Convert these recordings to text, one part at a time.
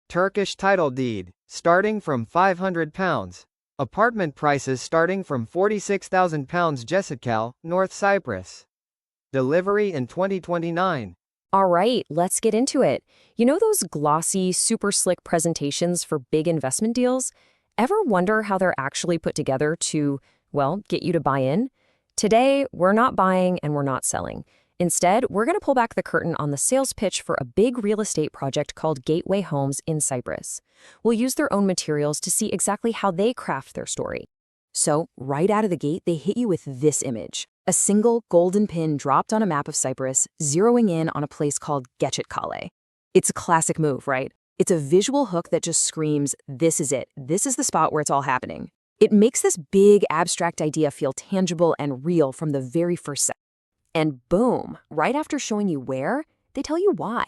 Turkish title deed, starting from £500. Apartment prices starting from £46,000. Geçitkale, North Cyprus. Delivery in 2029. All right, let's get into it. You know those glossy, super slick presentations for big investment deals? Ever wonder how they're actually put together to, well, get you to buy in? Today, we're not buying and we're not selling. Instead, we're going to pull back the curtain on the sales pitch for a big real estate project called Gateway Homes in Cyprus. We'll use their own materials to see exactly how they craft their story. So, right out of the gate, they hit you with this image. A single golden pin dropped on a map of Cyprus, zeroing in on a place called Geçitkale. It's a classic move, right? It's a visual hook that just screams, this is it. This is the spot where it's all happening. It makes this big, abstract idea feel tangible and real from the very first second. And boom, right after showing you where, they tell you why.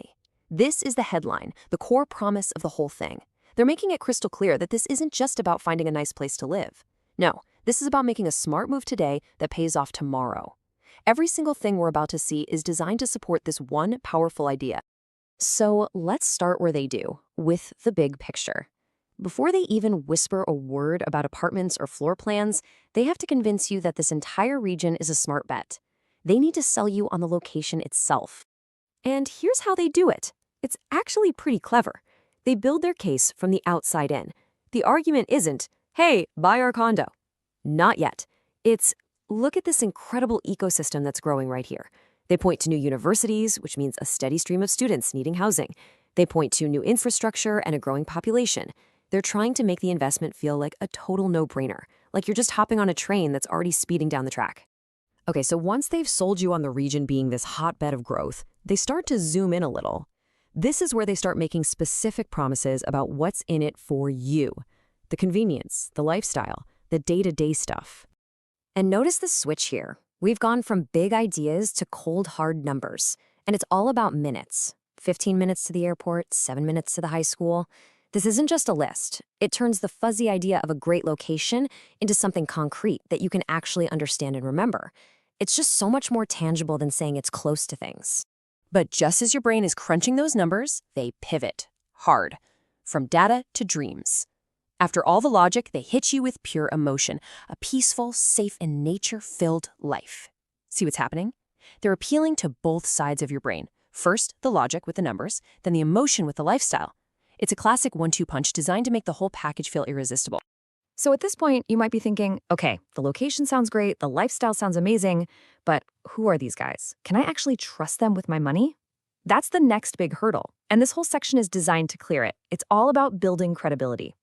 This is the headline, the core promise of the whole thing. They're making it crystal clear that this isn't just about finding a nice place to live. No, this is about making a smart move today that pays off tomorrow. Every single thing we're about to see is designed to support this one powerful idea. So let's start where they do, with the big picture. Before they even whisper a word about apartments or floor plans, they have to convince you that this entire region is a smart bet. They need to sell you on the location itself. And here's how they do it. It's actually pretty clever. They build their case from the outside in. The argument isn't, hey, buy our condo. Not yet. It's, look at this incredible ecosystem that's growing right here. They point to new universities, which means a steady stream of students needing housing. They point to new infrastructure and a growing population. They're trying to make the investment feel like a total no-brainer, like you're just hopping on a train that's already speeding down the track. Okay, so once they've sold you on the region being this hotbed of growth, they start to zoom in a little. This is where they start making specific promises about what's in it for you. The convenience, the lifestyle, the day-to-day stuff. And notice the switch here. We've gone from big ideas to cold, hard numbers. And it's all about minutes. 15 minutes to the airport, 7 minutes to the high school. This isn't just a list. It turns the fuzzy idea of a great location into something concrete that you can actually understand and remember. It's just so much more tangible than saying it's close to things. But just as your brain is crunching those numbers, they pivot hard, from data to dreams. After all the logic, they hit you with pure emotion, a peaceful, safe, and nature-filled life. See what's happening? They're appealing to both sides of your brain. First, the logic with the numbers, then the emotion with the lifestyle. It's a classic 1-2 punch designed to make the whole package feel irresistible. So at this point, you might be thinking, okay, the location sounds great, the lifestyle sounds amazing, but who are these guys? Can I actually trust them with my money? That's the next big hurdle, and this whole section is designed to clear it. It's all about building credibility.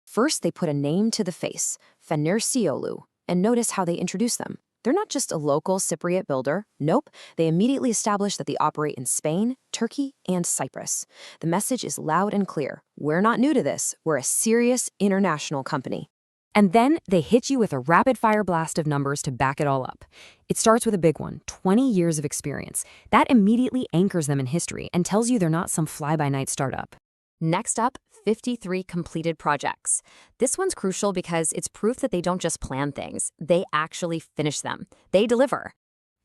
First, they put a name to the face, Fenercioğlu, and notice how they introduce them. They're not just a local Cypriot builder. Nope, they immediately establish that they operate in Spain, Turkey, and Cyprus. The message is loud and clear. We're not new to this. We're a serious international company. And then they hit you with a rapid-fire blast of numbers to back it all up. It starts with a big one, 20 years of experience. That immediately anchors them in history and tells you they're not some fly-by-night startup. Next up, 53 completed projects. This one's crucial because it's proof that they don't just plan things. They actually finish them. They deliver.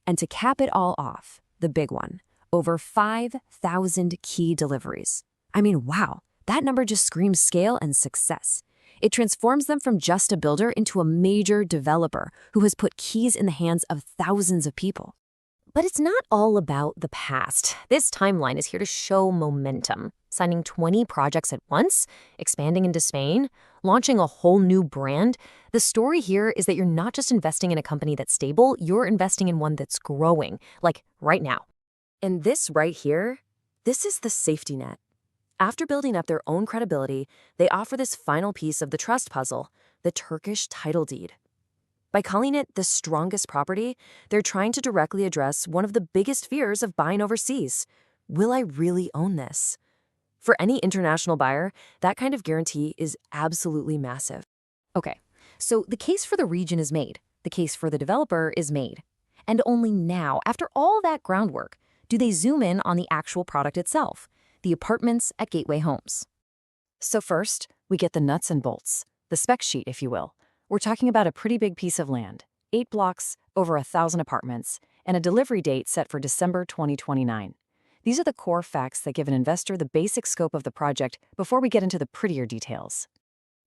And to cap it all off, the big one, over 5,000 key deliveries. I mean, wow, that number just screams scale and success. It transforms them from just a builder into a major developer who has put keys in the hands of thousands of people. But it's not all about the past. This timeline is here to show momentum. Signing 20 projects at once, expanding into Spain, launching a whole new brand. The story here is that you're not just investing in a company that's stable, you're investing in one that's growing, like right now. And this right here, this is the safety net. After building up their own credibility, they offer this final piece of the trust puzzle, the Turkish title deed. By calling it the strongest property, they're trying to directly address one of the biggest fears of buying overseas. Will I really own this? For any international buyer, that kind of guarantee is absolutely massive. Okay, so the case for the region is made. The case for the developer is made. And only now, after all that groundwork, do they zoom in on the actual product itself, the apartments at Gateway Homes. So first, we get the nuts and bolts, the spec sheet, if you will. We're talking about a pretty big piece of land, 8 blocks, over 1,000 apartments, and a delivery date set for December 2029. These are the core facts that give an investor the basic scope of the project before we get into the prettier details.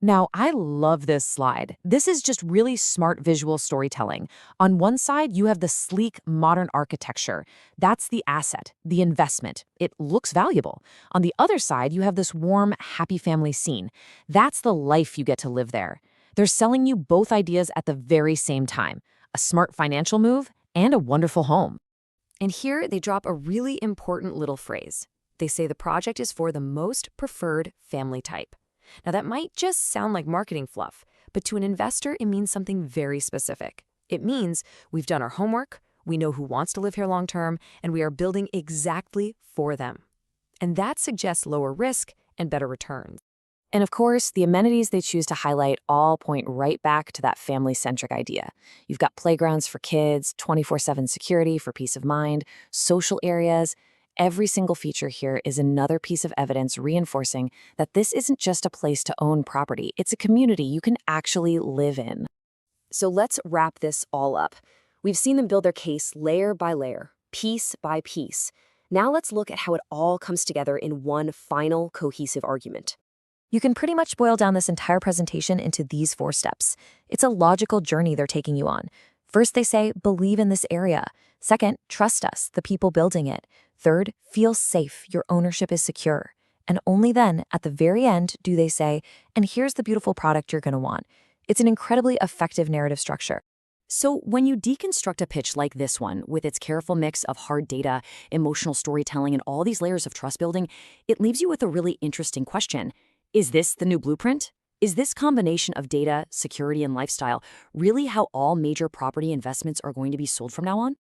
Now, I love this slide. This is just really smart visual storytelling. On one side, you have the sleek, modern architecture. That's the asset, the investment. It looks valuable. On the other side, you have this warm, happy family scene. That's the life you get to live there. They're selling you both ideas at the very same time. A smart financial move and a wonderful home. And here they drop a really important little phrase. They say the project is for the most preferred family type. Now, that might just sound like marketing fluff, but to an investor, it means something very specific. It means we've done our homework, we know who wants to live here long term, and we are building exactly for them. And that suggests lower risk and better returns. And of course, the amenities they choose to highlight all point right back to that family-centric idea. You've got playgrounds for kids, 24/7 security for peace of mind, social areas. Every single feature here is another piece of evidence reinforcing that this isn't just a place to own property, it's a community you can actually live in. So let's wrap this all up. We've seen them build their case layer by layer, piece by piece. Now let's look at how it all comes together in one final cohesive argument. You can pretty much boil down this entire presentation into these 4 steps. It's a logical journey they're taking you on. First, they say, believe in this area. Second, trust us, the people building it. Third, feel safe, your ownership is secure. And only then, at the very end, do they say, and here's the beautiful product you're going to want. It's an incredibly effective narrative structure. So when you deconstruct a pitch like this one, with its careful mix of hard data, emotional storytelling, and all these layers of trust building, it leaves you with a really interesting question. Is this the new blueprint? Is this combination of data, security, and lifestyle really how all major property investments are going to be sold from now on?